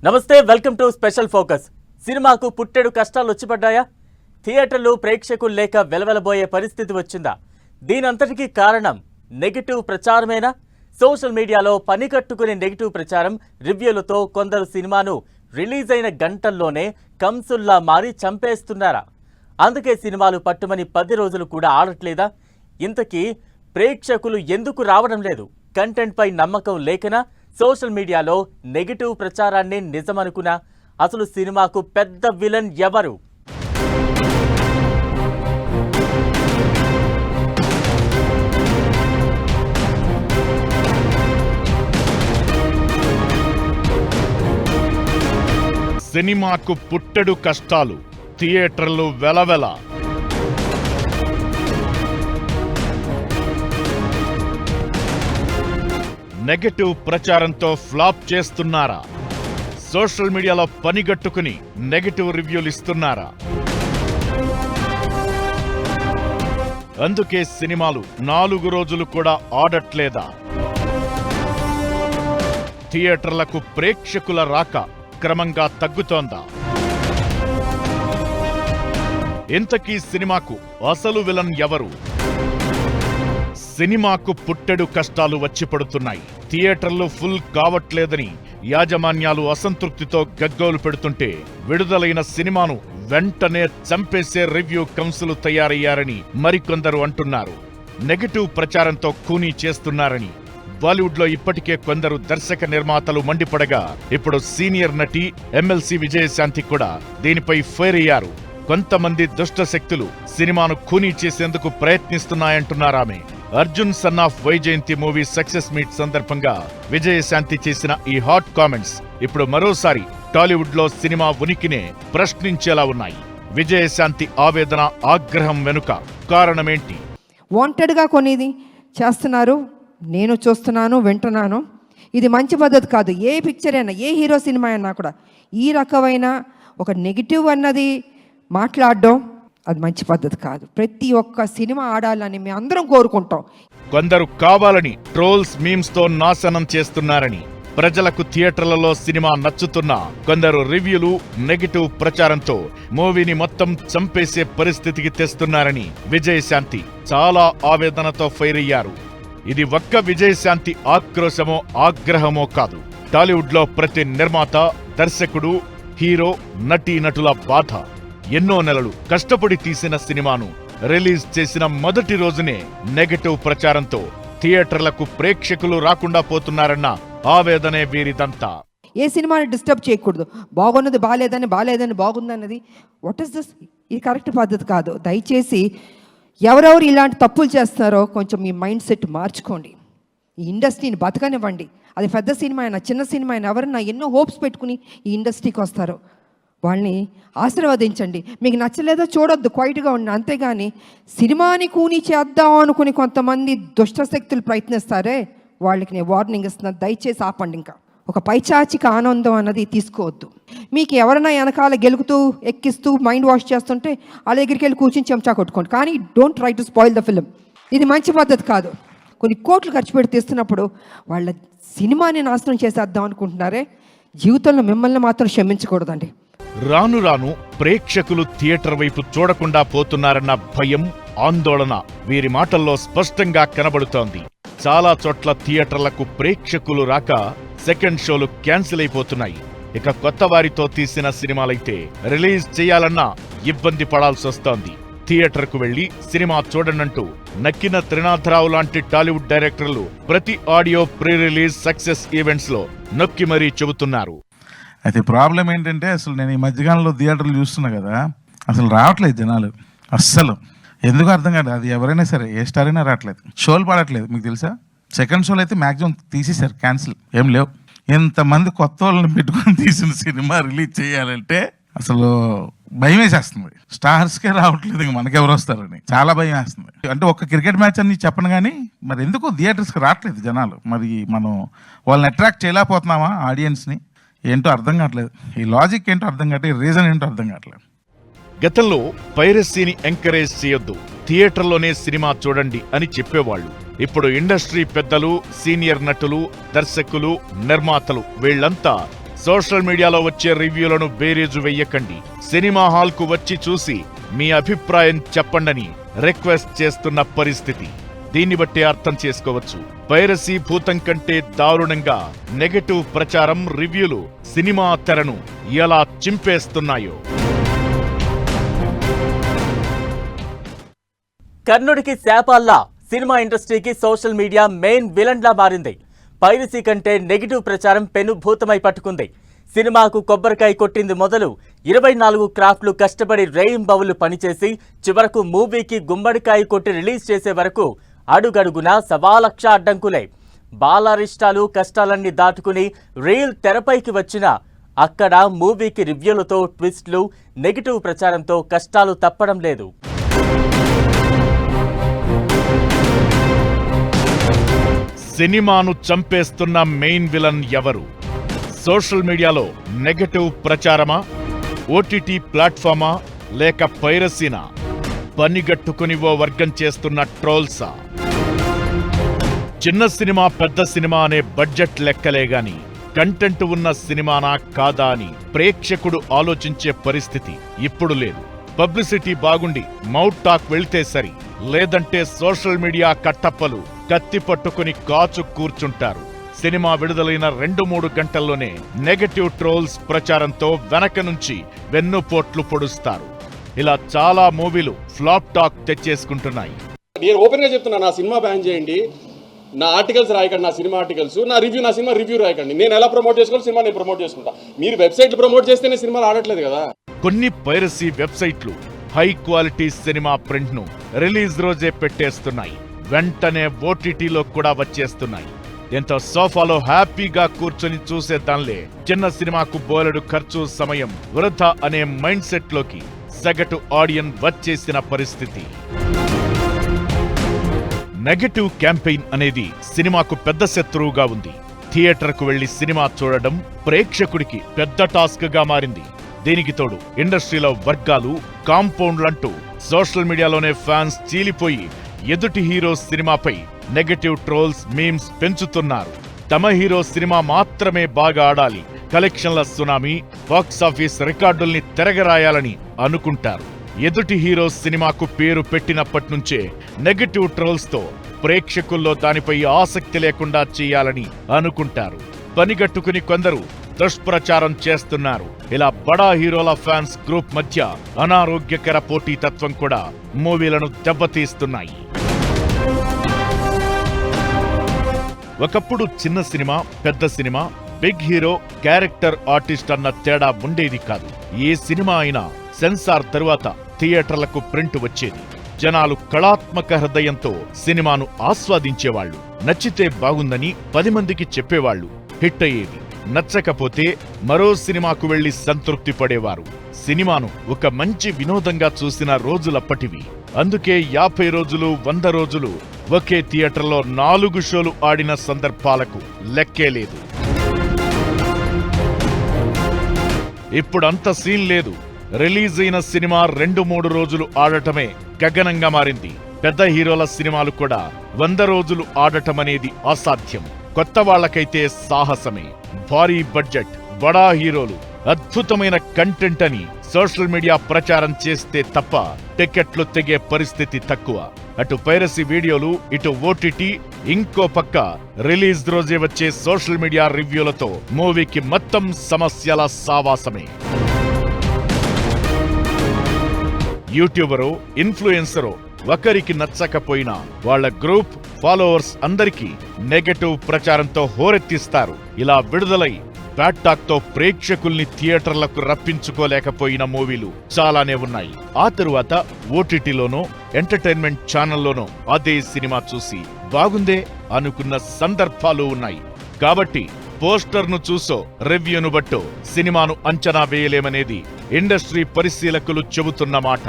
నమస్తే, welcome to special focus. సినిమాకు పుట్టెడు కష్టాలు వచ్చిపడ్డాయా? థియేటర్లు ప్రేక్షకులు లేక వెలవెలబోయే పరిస్థితి వచ్చిందా? దీనంతటికీ కారణం నెగిటివ్ ప్రచారమేనా? సోషల్ మీడియాలో పని కట్టుకునే నెగిటివ్ ప్రచారం, రివ్యూలతో కొందరు సినిమాను రిలీజ్ అయిన గంటల్లోనే కంసుల్లా మారి చంపేస్తున్నారా? అందుకే సినిమాలు పట్టుమని 10 రోజులు కూడా ఆడట్లేదా? ఇంతకీ ప్రేక్షకులు ఎందుకు రావడం లేదు? కంటెంట్ పై నమ్మకం లేకనా? సోషల్ మీడియాలో నెగిటివ్ ప్రచారాన్ని నిజమనుకున్నా? అసలు సినిమాకు పెద్ద విలన్ ఎవరు? సినిమాకు పుట్టెడు కష్టాలు, థియేటర్లు వెలవెల. నెగటివ్ ప్రచారంతో ఫ్లాప్ చేస్తున్నారా? సోషల్ మీడియాలో పనిగట్టుకుని నెగటివ్ రివ్యూలు ఇస్తున్నారా? అందుకే సినిమాలు 4 రోజులు కూడా ఆడట్లేదా? థియేటర్లకు ప్రేక్షకుల రాక క్రమంగా తగ్గుతోందా? ఇంతకీ సినిమాకు అసలు విలన్ ఎవరు? సినిమాకు పుట్టెడు కష్టాలు వచ్చి పడుతున్నాయి. థియేటర్లు ఫుల్ కావట్లేదని యాజమాన్యాలు అసంతృప్తితో గగ్గోలు పెడుతుంటే, విడుదలైన సినిమాను వెంటనే చంపేసే రివ్యూ కౌన్సిల్ తయారయ్యారని మరికొందరు అంటున్నారు. నెగటివ్ ప్రచారంతో ఖూనీ చేస్తున్నారని బాలీవుడ్లో ఇప్పటికే కొందరు దర్శక నిర్మాతలు మండిపడగా, ఇప్పుడు సీనియర్ నటి ఎమ్మెల్సీ విజయశాంతి కూడా దీనిపై ఫైర్ అయ్యారు. కొంతమంది దుష్ట శక్తులు సినిమాను ఖూనీ చేసేందుకు ప్రయత్నిస్తున్నాయంటున్నారామె. Arjun son of Vyjayanthi movie success meet సందర్భంగా విజయశాంతి చేసిన ఈ హాట్ కామెంట్స్ ఇప్పుడు మరోసారి టాలీవుడ్ లో సినిమా ఉనికినే ప్రశ్నించేలా ఉన్నాయి. విజయశాంతి ఆవేదన, ఆగ్రహం వెనుక కారణమేంటి? వాంటెడ్ గా కొనేది చేస్తున్నారు, నేను చూస్తున్నాను, వింటున్నాను. ఇది మంచి పద్ధతి కాదు. ఏ పిక్చర్ అయినా, ఏ హీరో సినిమా అయినా కూడా ఈ రకమైన ఒక నెగిటివ్ అన్నది మాట్లాడడం అది మంచి పద్ధతి కాదు. ప్రతి ఒక్క సినిమా ఆడాలని మేము అందరం కోరుకుంటాం. కొందరు కావాలని ట్రోల్స్, మీమ్స్ తో నాశనం చేస్తున్నారని, ప్రజలకు థియేటర్లలో సినిమా నచ్చుతున్నా కొందరు రివ్యూలు, నెగిటివ్ ప్రచారంతో మూవీని మొత్తం చంపేసే పరిస్థితికి తెస్తున్నారని విజయశాంతి చాలా ఆవేదనతో ఫైర్ అయ్యారు. ఇది ఒక్క విజయశాంతి ఆక్రోశమో ఆగ్రహమో కాదు. టాలీవుడ్ లో ప్రతి నిర్మాత, దర్శకుడు, హీరో, నటీనటుల బాధ. ఎన్నో నెలలు కష్టపడి తీసిన సినిమాను రిలీజ్ చేసిన మొదటి రోజునే నెగటివ్ ప్రచారంతో థియేటర్లకు ప్రేక్షకులు రాకుండా పోతున్నారన్న ఆవేదనే వీరిదంతా. ఏ సినిమాని డిస్టర్బ్ చేయకూడదు. బాగున్నది బాలేదని బాగుందన్నది వాట్ ఇస్ దిస్? ఇది కరెక్ట్ పద్ధతి కాదు. దయచేసి ఎవరెవరు ఇలాంటి తప్పులు చేస్తారో కొంచెం మీ మైండ్ సెట్ మార్చుకోండి. ఈ ఇండస్ట్రీని బతకనివ్వండి. అది పెద్ద సినిమా అయినా, చిన్న సినిమా అయినా, ఎవరన్నా ఎన్నో హోప్స్ పెట్టుకుని ఈ ఇండస్ట్రీకి వస్తారు. వాళ్ళని ఆశీర్వదించండి. మీకు నచ్చలేదో చూడొద్దు, క్వైట్గా ఉండి. అంతేగాని సినిమాని కూని చేద్దాం అనుకుని కొంతమంది దుష్టశక్తులు ప్రయత్నిస్తారే, వాళ్ళకి నేను వార్నింగ్ ఇస్తున్నాను. దయచేసి ఆపండి. ఇంకా ఒక పైచాచిక ఆనందం అన్నది తీసుకోవద్దు. మీకు ఎవరైనా వెనకాల గెలుకుతూ ఎక్కిస్తూ మైండ్ వాష్ చేస్తుంటే వాళ్ళ దగ్గరికి వెళ్ళి కూర్చొని చెంచా కొట్టుకోండి. కానీ don't try to spoil the film. ఇది మంచి పద్ధతి కాదు. కొన్ని కోట్లు ఖర్చు పెట్టి తీస్తున్నప్పుడు వాళ్ళ సినిమాని నాశనం చేసేద్దాం అనుకుంటున్నారే, జీవితంలో మిమ్మల్ని మాత్రం క్షమించకూడదండి. రాను రాను ప్రేక్షకులు థియేటర్ వైపు చూడకుండా పోతున్నారన్న భయం, ఆందోళన వీరి మాటల్లో స్పష్టంగా కనబడుతోంది. చాలా చోట్ల థియేటర్లకు ప్రేక్షకులు రాక సెకండ్ షోలు క్యాన్సిల్ అయిపోతున్నాయి. ఇక కొత్త వారితో తీసిన సినిమాలైతే రిలీజ్ చేయాలన్నా ఇబ్బంది పడాల్సొస్తోంది. థియేటర్కు వెళ్లి సినిమా చూడనంటూ నక్కిన త్రినాథరావు లాంటి టాలీవుడ్ డైరెక్టర్లు ప్రతి audio pre release success events లో నొక్కి మరీ చెబుతున్నారు. అయితే ప్రాబ్లం ఏంటంటే, అసలు నేను ఈ మధ్యకాలంలో థియేటర్లు చూస్తున్నా కదా, అసలు రావట్లేదు జనాలు. అస్సలు ఎందుకు అర్థం కాదు. అది ఎవరైనా సరే, ఏ స్టార్ అయినా రావట్లేదు. షోలు పడట్లేదు. మీకు తెలుసా, సెకండ్ షోలు అయితే మ్యాక్సిమం తీసేశారు, క్యాన్సిల్, ఏం లేవు. ఎంతమంది కొత్త వాళ్ళని పెట్టుకొని తీసిన సినిమా రిలీజ్ చేయాలంటే అసలు భయం వేసేస్తుంది. స్టార్స్కే రావట్లేదు, ఇంక మనకెవరు వస్తారని చాలా భయం వేస్తుంది. అంటే ఒక క్రికెట్ మ్యాచ్ అని చెప్పను కానీ, మరి ఎందుకు థియేటర్స్కి రావట్లేదు జనాలు? మరి మనం వాళ్ళని అట్రాక్ట్ చేయలేకపోతున్నామా ఆడియన్స్ని? ఏంటో అర్థం కావట్లేదు. ఈ లాజిక్ ఏంటో అర్థం కావట్లేదు, రీజన్ ఏంటో అర్థం కావట్లేదు. గతంలో పైరసీని ఎంకరేజ్ చేయొద్దు, థియేటర్లోనే సినిమా చూడండి అని చెప్పేవాళ్లు. ఇప్పుడు ఇండస్ట్రీ పెద్దలు, సీనియర్ నటులు, దర్శకులు, నిర్మాతలు వీళ్లంతా సోషల్ మీడియాలో వచ్చే రివ్యూలను బేరీజు వెయ్యకండి. సినిమా హాల్కు వచ్చి చూసి మీ అభిప్రాయం చెప్పండని రిక్వెస్ట్ చేస్తున్న పరిస్థితి. దీన్ని బట్టి అర్థం చేసుకోవచ్చు పైరసీ భూతం కంటే దారుణంగా నెగటివ్ ప్రచారం, రివ్యూలు సినిమా తెరను ఎలా చింపేస్తున్నాయో. కర్ణుడికి శాపాల్లా సినిమా ఇండస్ట్రీకి సోషల్ మీడియా మెయిన్ విలన్లా మారింది. పైరసీ కంటే నెగిటివ్ ప్రచారం పెనుభూతమై పట్టుకుంది. సినిమాకు కొబ్బరికాయ కొట్టింది మొదలు 24 క్రాఫ్ట్లు కష్టపడి రేయింబవులు పనిచేసి చివరకు మూవీకి గుమ్మడికాయ కొట్టి రిలీజ్ చేసే వరకు అడుగడుగునా సవాలక్ష అడ్డంకులే. బాలారిష్టాలు కష్టాలన్నీ దాటుకుని రీల్ తెరపైకి వచ్చినా అక్కడ మూవీకి రివ్యూలతో, ట్విస్ట్లు, నెగిటివ్ ప్రచారంతో కష్టాలు తప్పడం లేదు. సినిమాను చంపేస్తున్న మెయిన్ విలన్ ఎవరు? సోషల్ మీడియాలో నెగటివ్ ప్రచారమా, ఓటీటీ ప్లాట్ఫామా, లేక పైరసీనా? పనిగట్టుకుని ఓ వర్గం చేస్తున్న ట్రోల్సా? చిన్న సినిమా పెద్ద సినిమా అనే బడ్జెట్ లెక్కలే గాని కంటెంట్ ఉన్న సినిమానా కాదా అని ప్రేక్షకుడు ఆలోచించే పరిస్థితి ఇప్పుడు లేదు. పబ్లిసిటీ బాగుండి మౌత్ టాక్ వెళ్తే సరి, లేదంటే సోషల్ మీడియా కట్టప్పలు కత్తి పట్టుకుని కాచు కూర్చుంటారు. సినిమా విడుదలైన 2-3 గంటల్లోనే నెగటివ్ ట్రోల్స్ ప్రచారంతో వెనక నుంచి వెన్నుపోట్లు పొడుస్తారు. ఇలా చాలా మూవీలు ఫ్లాప్ టాక్ తెచ్చేసుకుంటున్నాయి. నేను ఓపెన్ గా చెప్తున్నా, నా సినిమా బ్యాన్ చేయండి, నా ఆర్టికల్స్ రాయకండి, నా సినిమా ఆర్టికల్స్, నా సినిమా రివ్యూ రాయకండి. నేను ఎలా ప్రమోట్ చేసుకోవాలి, సినిమా నేను ప్రమోట్ చేసుకుంటా. మీరు వెబ్సైట్లు ప్రమోట్ చేస్తేనే సినిమాలు ఆడట్లేదు కదా. కొన్ని పైరసీ వెబ్సైట్లు హై క్వాలిటీ సినిమా ప్రింట్ ను రిలీజ్ రోజే పెట్టేస్తున్నాయి. వెంటనే ఓటీటీలో కూడా వచ్చేస్తున్నాయి. దీంతో సోఫాలో హ్యాపీగా కూర్చొని చూసేద్దాంలే, చిన్న సినిమాకు బోలెడు ఖర్చు, సమయం వృధా అనే మైండ్ సెట్ లోకి సగటు ఆడియన్ వచ్చేసిన పరిస్థితి. నెగటివ్ క్యాంపెయిన్ అనేది సినిమాకు పెద్ద శత్రువుగా ఉంది. థియేటర్కు వెళ్లి సినిమా చూడడం ప్రేక్షకుడికి పెద్ద టాస్క్ గా మారింది. దీనికి తోడు ఇండస్ట్రీలో వర్గాలు, కాంపౌండ్లంటూ సోషల్ మీడియాలోనే ఫ్యాన్స్ చీలిపోయి ఎదుటి హీరో సినిమాపై నెగటివ్ ట్రోల్స్, మీమ్స్ పెంచుతున్నారు. తమ హీరో సినిమా మాత్రమే బాగా ఆడాలి, కలెక్షన్ల సునామీ, బాక్సాఫీస్ రికార్డుల్ని తిరగరాయాలని అనుకుంటారు. ఎదుటి హీరో సినిమాకు పేరు పెట్టినప్పటి నుంచే నెగటివ్ ట్రోల్స్ తో ప్రేక్షకుల్లో దానిపై ఆసక్తి లేకుండా చేయాలని అనుకుంటారు. పనిగట్టుకుని కొందరు దుష్ప్రచారం చేస్తున్నారు. ఇలా బడా హీరోల ఫ్యాన్స్ గ్రూప్ మధ్య అనారోగ్యకర పోటీతత్వం కూడా మూవీలను దెబ్బతీస్తున్నాయి. ఒకప్పుడు చిన్న సినిమా, పెద్ద cinema, big hero, character artist అన్న తేడా ఉండేది కాదు. ఏ సినిమా అయినా సెన్సార్ తరువాత థియేటర్లకు ప్రింట్ వచ్చేది. జనాలు కళాత్మక హృదయంతో సినిమాను ఆస్వాదించేవాళ్లు. నచ్చితే బాగుందని 10 మందికి చెప్పేవాళ్లు. హిట్ అయ్యేది. నచ్చకపోతే మరో సినిమాకు వెళ్లి సంతృప్తి పడేవారు. సినిమాను ఒక మంచి వినోదంగా చూసిన రోజులప్పటివి. అందుకే 50 రోజులు, 100 రోజులు ఒకే థియేటర్లో 4 షోలు ఆడిన సందర్భాలకు లెక్కే లేదు. ఇప్పుడంత సీన్ లేదు. రిలీజ్ అయిన సినిమా 2-3 రోజులు ఆడటమే గగనంగా మారింది. పెద్ద హీరోల సినిమాలు కూడా 100 రోజులు ఆడటమనేది అసాధ్యం. కొత్త వాళ్లకైతే సాహసమే. భారీ బడ్జెట్, బడా హీరోలు, అద్భుతమైన కంటెంట్ అని సోషల్ మీడియా ప్రచారం చేస్తే తప్ప టికెట్లు తెగే పరిస్థితి తక్కువ. అటు పైరసీ వీడియోలు, ఇటు ఓటీటీ, ఇంకో పక్క రిలీజ్ రోజే వచ్చే సోషల్ మీడియా రివ్యూలతో మూవీకి మొత్తం సమస్యల సావాసమే. యూట్యూబరో, ఇన్ఫ్లుయెన్సరో ఒకరికి నచ్చకపోయినా వాళ్ల గ్రూప్, ఫాలోవర్స్ అందరికీ నెగటివ్ ప్రచారంతో హోరెత్తిస్తారు. ఇలా విడుదలై బ్యాడ్ టాక్ తో ప్రేక్షకుల్ని థియేటర్లకు రప్పించుకోలేకపోయిన మూవీలు చాలానే ఉన్నాయి. ఆ తరువాత ఓటీటీలోనో, ఎంటర్టైన్మెంట్ ఛానల్లోనో అదే సినిమా చూసి బాగుందే అనుకున్న సందర్భాలు ఉన్నాయి. కాబట్టి పోస్టర్ను చూసో, రివ్యూను బట్టో సినిమాను అంచనా వేయలేమనేది ఇండస్ట్రీ పరిశీలకులు చెబుతున్న మాట.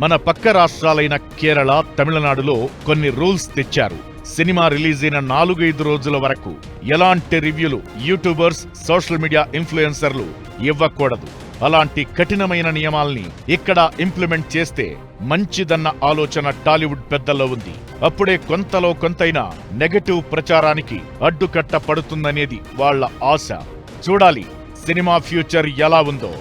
మన పక్క రాష్ట్రాలైన కేరళ, తమిళనాడులో కొన్ని రూల్స్ తెచ్చారు. సినిమా రిలీజ్ అయిన 4-5 రోజుల వరకు ఎలాంటి రివ్యూలు యూట్యూబర్స్, సోషల్ మీడియా ఇన్ఫ్లుయెన్సర్లు ఇవ్వకూడదు. అలాంటి కఠినమైన నియమాల్ని ఇక్కడ ఇంప్లిమెంట్ చేస్తే మంచిదన్న ఆలోచన టాలీవుడ్ పెద్దల్లో ఉంది. అప్పుడే కొంతలో కొంతైనా నెగటివ్ ప్రచారానికి అడ్డుకట్ట పడుతుందనేది వాళ్ళ ఆశ. చూడాలి సినిమా ఫ్యూచర్ ఎలా ఉందో.